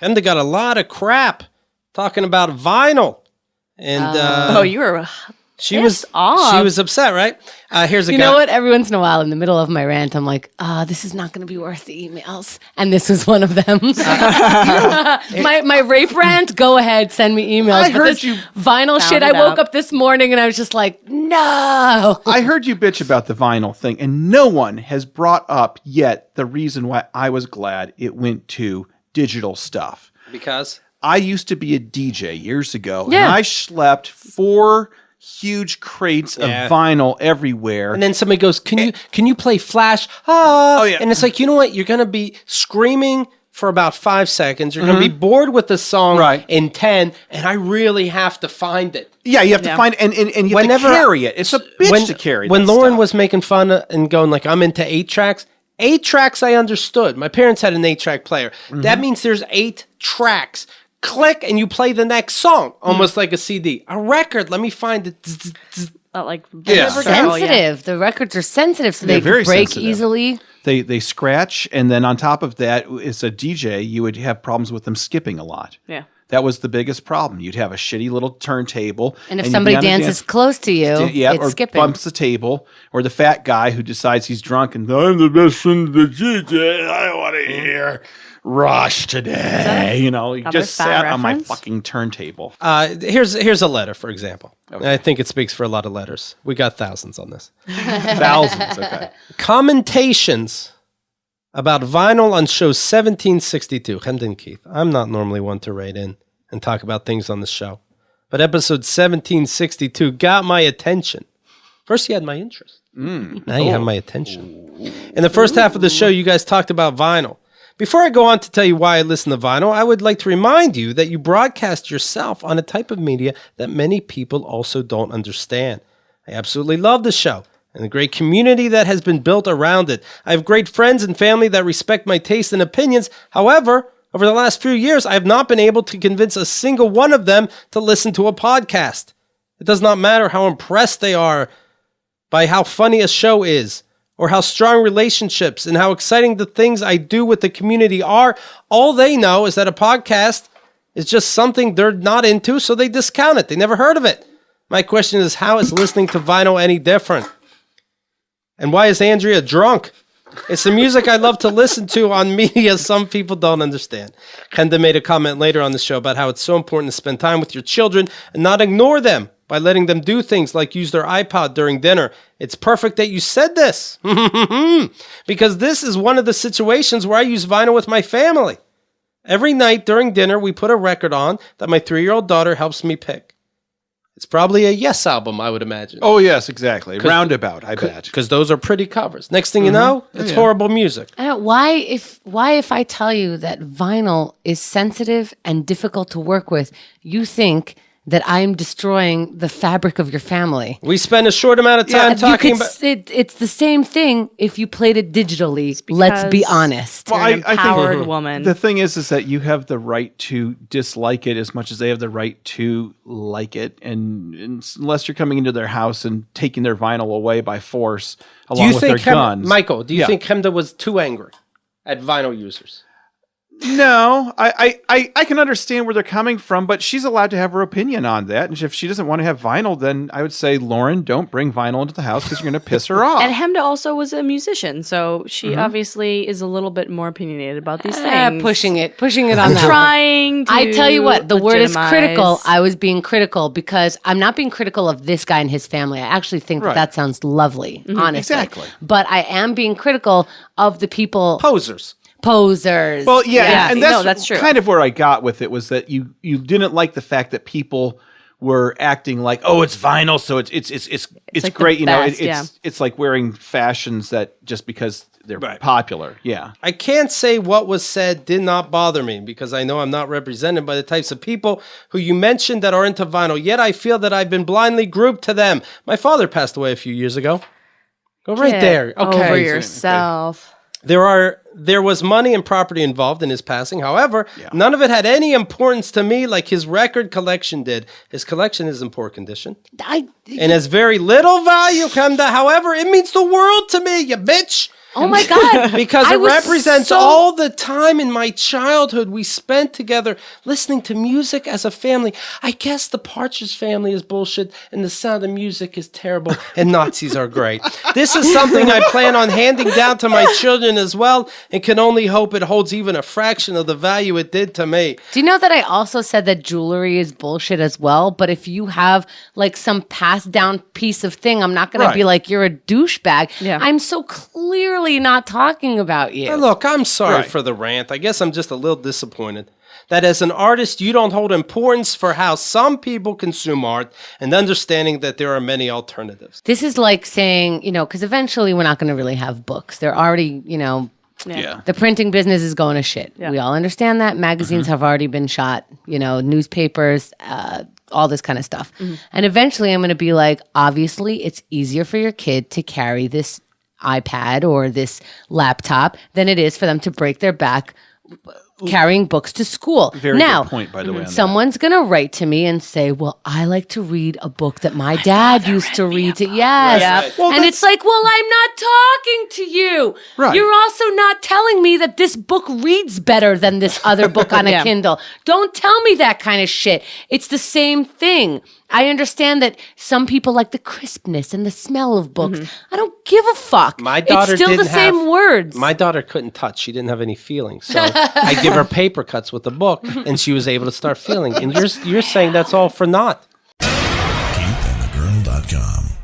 Chemda got a lot of crap talking about vinyl. And you were she was upset, right? Here's a guy. You know what? Every once in a while, in the middle of my rant, I'm like, this is not going to be worth the emails. And this was one of them. My rape rant, go ahead, send me emails. I heard you vinyl shit. I woke up this morning and I was just like, no. I heard you bitch about the vinyl thing, and no one has brought up yet the reason why I was glad it went to digital stuff. Because? I used to be a DJ years ago, and I schlepped 4 huge crates of vinyl everywhere. And then somebody goes, can you play Flash? And it's like, you know what? You're going to be screaming for about 5 seconds. You're going to be bored with the song in 10, and I really have to find it. Yeah, you have to find and you have to carry it. It's a bitch to carry When Lauren was making fun and going like, I'm into 8 tracks, 8 tracks I understood. My parents had an 8-track player. That means there's 8 tracks. Click and you play the next song, almost like a CD. A record, let me find it. Sensitive. The records are sensitive, so they break sensitive. Easily. They scratch, and then on top of that, as a DJ, you would have problems with them skipping a lot. Yeah. That was the biggest problem. You'd have a shitty little turntable. And if somebody dances close to you, it's or skipping. Bumps the table. Or the fat guy who decides he's drunk and, I'm the best friend of the DJ. I want to hear Rush today. You know, he just sat on my fucking turntable. Here's a letter, for example. Okay. I think it speaks for a lot of letters. We got thousands on this. Thousands, okay. Commentations about vinyl on show 1762. Chemda and Keith. I'm not normally one to write in and talk about things on the show, but episode 1762 got my attention. First, you had my interest. Now you have my attention. In the first half of the show, you guys talked about vinyl. Before I go on to tell you why I listen to vinyl, I would like to remind you that you broadcast yourself on a type of media that many people also don't understand. I absolutely love the show and the great community that has been built around it. I have great friends and family that respect my taste and opinions. However, over the last few years, I have not been able to convince a single one of them to listen to a podcast. It does not matter how impressed they are by how funny a show is, or how strong relationships and how exciting the things I do with the community are. All they know is that a podcast is just something they're not into, so they discount it. They never heard of it. My question is, how is listening to vinyl any different? And why is Andrea drunk? It's the music I love to listen to on media some people don't understand. Chemda made a comment later on the show about how it's so important to spend time with your children and not ignore them by letting them do things like use their iPod during dinner. It's perfect that you said this. Because this is one of the situations where I use vinyl with my family. Every night during dinner, we put a record on that my 3-year-old daughter helps me pick. It's probably a Yes album, I would imagine. Oh, yes, exactly. Roundabout, I bet. Because those are pretty covers. Next thing you know, it's horrible music. Why if I tell you that vinyl is sensitive and difficult to work with, you think that I'm destroying the fabric of your family? We spend a short amount of time talking about... It's the same thing if you played it digitally. Let's be honest. Well, I think woman. The thing is that you have the right to dislike it as much as they have the right to like it. And unless you're coming into their house and taking their vinyl away by force along with their guns. Michael, do you think Chemda was too angry at vinyl users? No, I can understand where they're coming from, but she's allowed to have her opinion on that. And if she doesn't want to have vinyl, then I would say, Lauren, don't bring vinyl into the house because you're going to piss her off. And Chemda also was a musician, so she obviously is a little bit more opinionated about these things. Pushing it on that. Trying to I tell you what, the word is legitimize. critical. I was being critical because I'm not being critical of this guy and his family. I actually think that sounds lovely, honestly. Exactly. But I am being critical of the people... Posers. Well, and that's true. Kind of where I got with it was that you didn't like the fact that people were acting like, oh, it's vinyl, so it's like great. best, It's like wearing fashions that just because they're popular. Yeah, I can't say what was said did not bother me because I know I'm not represented by the types of people who you mentioned that are into vinyl. Yet I feel that I've been blindly grouped to them. My father passed away a few years ago. Go right there. Okay, over yourself. There was money and property involved in his passing. However, none of it had any importance to me like his record collection did. His collection is in poor condition and has very little value, Chemda. However, it means the world to me, you bitch. Oh my God. Because it represents all the time in my childhood we spent together listening to music as a family. I guess the Partridge Family is bullshit and the Sound of Music is terrible and Nazis are great. This is something I plan on handing down to my children as well and can only hope it holds even a fraction of the value it did to me. Do you know that I also said that jewelry is bullshit as well? But if you have like some passed down piece of thing, I'm not going to be like, you're a douchebag. Yeah. I'm so clearly not talking about you. Look, I'm sorry for the rant. I guess I'm just a little disappointed that as an artist, you don't hold importance for how some people consume art and understanding that there are many alternatives. This is like saying, because eventually we're not going to really have books. They're already, the printing business is going to shit. Yeah. We all understand that. Magazines have already been shot, newspapers, all this kind of stuff. And eventually I'm going to be like, obviously it's easier for your kid to carry this iPad or this laptop than it is for them to break their back carrying books to school. Very good point, by the way. Someone's going to write to me and say, well, I like to read a book that my dad used to read. Yes. Right. Well, and it's like, well, I'm not talking to you. Right. You're also not telling me that this book reads better than this other book on a Kindle. Don't tell me that kind of shit. It's the same thing. I understand that some people like the crispness and the smell of books. I don't give a fuck. My daughter it's still the same words. My daughter couldn't touch. She didn't have any feelings. So I give her paper cuts with the book, and she was able to start feeling. And you're saying that's all for naught. KeithAndTheGirl.com